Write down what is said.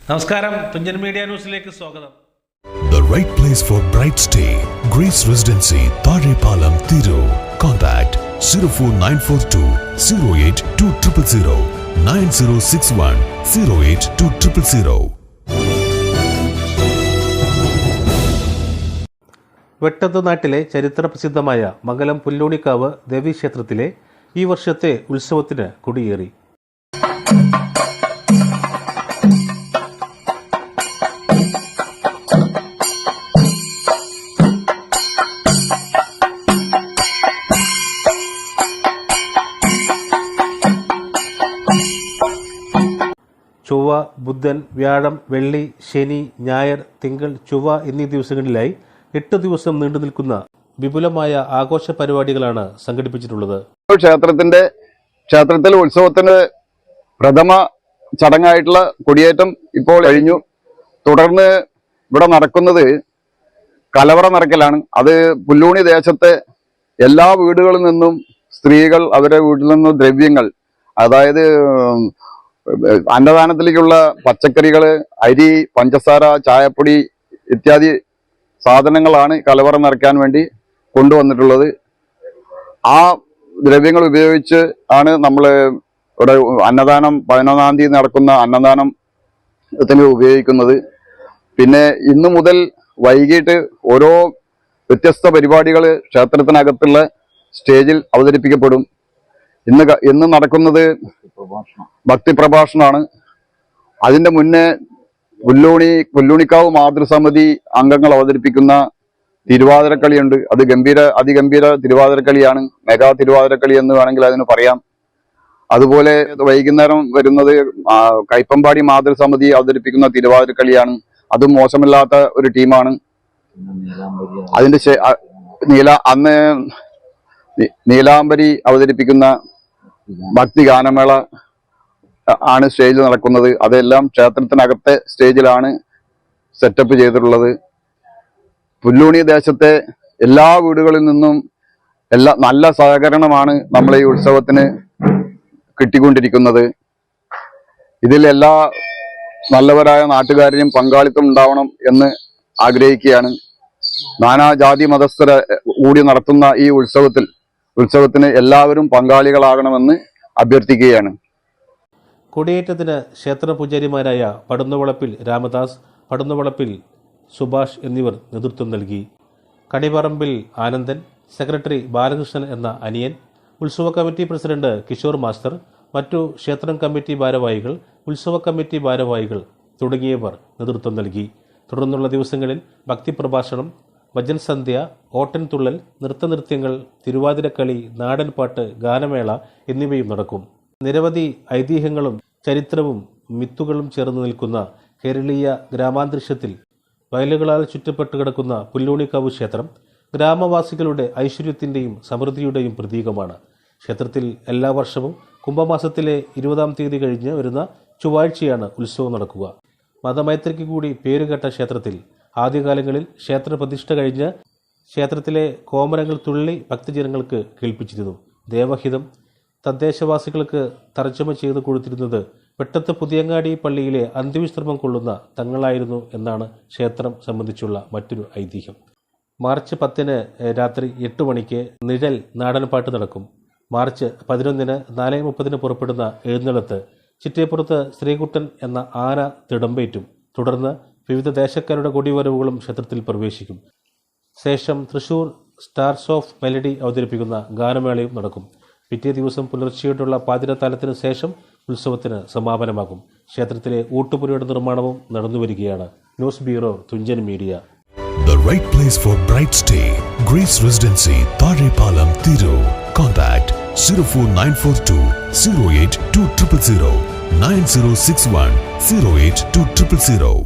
നമസ്കാരം, തുഞ്ചൻ മീഡിയ ന്യൂസിലേക്ക് സ്വാഗതം. The right place for bright stay, Grace Residency, Tharepalam, Thiru. Contact 04942 08200 9061 08200. വെട്ടത്തുനാട്ടിലെ ചരിത്രപ്രസിദ്ധമായ മംഗലം പുല്ലൂണിക്കാവ് ദേവീക്ഷേത്രത്തിലെ ഈ വർഷത്തെ ഉത്സവത്തിന് കൊടിയേറി. ചൊവ്വ, ബുധൻ, വ്യാഴം, വെള്ളി, ശനി, ഞായർ, തിങ്കൾ, ചൊവ്വ എന്നീ ദിവസങ്ങളിലായി 8 ദിവസം നീണ്ടു നിൽക്കുന്ന വിപുലമായ ആഘോഷ പരിപാടികളാണ് സംഘടിപ്പിച്ചിട്ടുള്ളത്. ക്ഷേത്രത്തിൽ ഉത്സവത്തിന്റെ പ്രഥമ ചടങ്ങായിട്ടുള്ള കൊടിയേറ്റം ഇപ്പോൾ കഴിഞ്ഞു. തുടർന്ന് ഇവിടെ നടക്കുന്നത് കലവറ നിറയ്ക്കലാണ്. അത് പുല്ലൂണി ദേശത്തെ എല്ലാ വീടുകളിൽ നിന്നും സ്ത്രീകൾ അവരുടെ വീട്ടിൽ നിന്നും ദ്രവ്യങ്ങൾ, അതായത് അന്നദാനത്തിലേക്കുള്ള പച്ചക്കറികള്, അരി, പഞ്ചസാര, ചായപ്പൊടി ഇത്യാദി സാധനങ്ങളാണ് കലവറ നിറയ്ക്കാൻ വേണ്ടി കൊണ്ടുവന്നിട്ടുള്ളത്. ആ ദ്രവ്യങ്ങൾ ഉപയോഗിച്ച് ആണ് നമ്മൾ ഇവിടെ അന്നദാനം 11-ാം തീയതി നടക്കുന്ന അന്നദാനത്തിന് ഉപയോഗിക്കുന്നത്. പിന്നെ ഇന്നു മുതൽ വൈകിട്ട് ഓരോ വ്യത്യസ്ത പരിപാടികൾ ക്ഷേത്രത്തിനകത്തുള്ള സ്റ്റേജിൽ അവതരിപ്പിക്കപ്പെടും. ഇന്ന് നടക്കുന്നത് ഭക്തി പ്രഭാഷണമാണ്. അതിന്റെ മുന്നേ പുല്ലൂണിക്കാവ് മാതൃസമിതി അംഗങ്ങൾ അവതരിപ്പിക്കുന്ന തിരുവാതിരക്കളിയുണ്ട്. അത് അതിഗംഭീര തിരുവാതിരക്കളിയാണ്. മെഗാ തിരുവാതിരക്കളി എന്ന് വേണമെങ്കിൽ അതിന് പറയാം. അതുപോലെ വൈകുന്നേരം വരുന്നത് കൈപ്പമ്പാടി മാതൃസമിതി അവതരിപ്പിക്കുന്ന തിരുവാതിരക്കളിയാണ്. അതും മോശമില്ലാത്ത ഒരു ടീമാണ്. അതിന്റെ അന്ന് നീലാംബരി അവതരിപ്പിക്കുന്ന ഭക്തി ഗാനമേള ആണ് സ്റ്റേജിൽ നടക്കുന്നത്. അതെല്ലാം ക്ഷേത്രത്തിനകത്തെ സ്റ്റേജിലാണ് സെറ്റപ്പ് ചെയ്തിട്ടുള്ളത്. പുല്ലൂണി ദേശത്തെ എല്ലാ വീടുകളിൽ നിന്നും നല്ല സഹകരണമാണ് നമ്മളെ ഈ ഉത്സവത്തിന് കിട്ടിക്കൊണ്ടിരിക്കുന്നത്. ഇതിൽ എല്ലാ നല്ലവരായ നാട്ടുകാരെയും പങ്കാളിത്തം ഉണ്ടാവണം എന്ന് ആഗ്രഹിക്കുകയാണ്. നാനാജാതി മതസ്ഥരെ കൂടി നടത്തുന്ന ഈ ഉത്സവത്തിന് എല്ലാവരും പങ്കാളികളാകണമെന്ന് അഭ്യർത്ഥിക്കുകയാണ്. കൊടിയേറ്റത്തിന് ക്ഷേത്ര പൂജാരിമാരായ പടുന്നവളപ്പിൽ രാമദാസ്, പടുന്നവളപ്പിൽ സുഭാഷ് എന്നിവർ നേതൃത്വം നൽകി. കണിപറമ്പിൽ ആനന്ദൻ, സെക്രട്ടറി ബാലകൃഷ്ണൻ എന്ന അനിയൻ, ഉത്സവ കമ്മിറ്റി പ്രസിഡന്റ് കിഷോർ മാസ്റ്റർ, മറ്റു ക്ഷേത്രം കമ്മിറ്റി ഭാരവാഹികൾ, ഉത്സവ കമ്മിറ്റി ഭാരവാഹികൾ തുടങ്ങിയവർ നേതൃത്വം നൽകി. തുടർന്നുള്ള ദിവസങ്ങളിൽ ഭക്തിപ്രഭാഷണം, ഭജൻ സന്ധ്യ, ഓട്ടൻതുള്ളൽ, നൃത്തനൃത്യങ്ങൾ, തിരുവാതിരക്കളി, നാടൻപാട്ട്, ഗാനമേള എന്നിവയും നടക്കും. നിരവധി ഐതിഹ്യങ്ങളും ചരിത്രവും മിത്തുകളും ചേർന്ന് നിൽക്കുന്ന കേരളീയ ഗ്രാമാന്തരീക്ഷത്തിൽ വയലുകളാൽ ചുറ്റപ്പെട്ട് കിടക്കുന്ന പുല്ലൂണിക്കാവ് ക്ഷേത്രം ഗ്രാമവാസികളുടെ ഐശ്വര്യത്തിൻ്റെയും സമൃദ്ധിയുടെയും പ്രതീകമാണ്. ക്ഷേത്രത്തിൽ എല്ലാ വർഷവും കുംഭമാസത്തിലെ 20-ാം തീയതി കഴിഞ്ഞ് വരുന്ന ചൊവ്വാഴ്ചയാണ് ഉത്സവം നടക്കുക. മതമൈത്രിക്ക് കൂടി പേരുകേട്ട ക്ഷേത്രത്തിൽ ആദ്യകാലങ്ങളിൽ ക്ഷേത്ര പ്രതിഷ്ഠ കഴിഞ്ഞ് ക്ഷേത്രത്തിലെ കോമരങ്ങൾ തുള്ളി ഭക്തജനങ്ങൾക്ക് കേൾപ്പിച്ചിരുന്നു. ദേവഹിതം തദ്ദേശവാസികൾക്ക് തർജ്ജമ ചെയ്തു കൊടുത്തിരുന്നത് വെട്ടത്ത് പുതിയങ്ങാടി പള്ളിയിലെ അന്ത്യവിശ്രമം കൊള്ളുന്ന തങ്ങളായിരുന്നു എന്നാണ് ക്ഷേത്രം സംബന്ധിച്ചുള്ള മറ്റൊരു ഐതിഹ്യം. മാർച്ച് 10-ന് രാത്രി 8 മണിക്ക് നിഴൽ നാടൻപാട്ട് നടക്കും. മാർച്ച് 11-ന് 4:30-ന് പുറപ്പെടുന്ന എഴുന്നള്ളത്ത് ചിറ്റേപ്പുറത്ത് ശ്രീകുട്ടൻ എന്ന ആന തിടമ്പേറ്റും. തുടർന്ന് വിവിധ ദേശക്കാരുടെ കൊടിവരവുകളും ക്ഷേത്രത്തിൽ പ്രവേശിക്കും. ശേഷം തൃശൂർ സ്റ്റാർസ് ഓഫ് മെലഡി അവതരിപ്പിക്കുന്ന ഗാനമേളയും നടക്കും. പിറ്റേ ദിവസം പുലർച്ചെയോടുള്ള പാതിരത്താലത്തിന് ശേഷം ഉത്സവത്തിന് സമാപനമാകും. ക്ഷേത്രത്തിലെ ഊട്ടുപുരയുടെ നിർമ്മാണവും നടന്നുവരികയാണ്. News bureau, Thunchan media. The right place for bright stay, Grace Residency, Tharepalam, Thiru. Contact 04942 08200 9061 08200.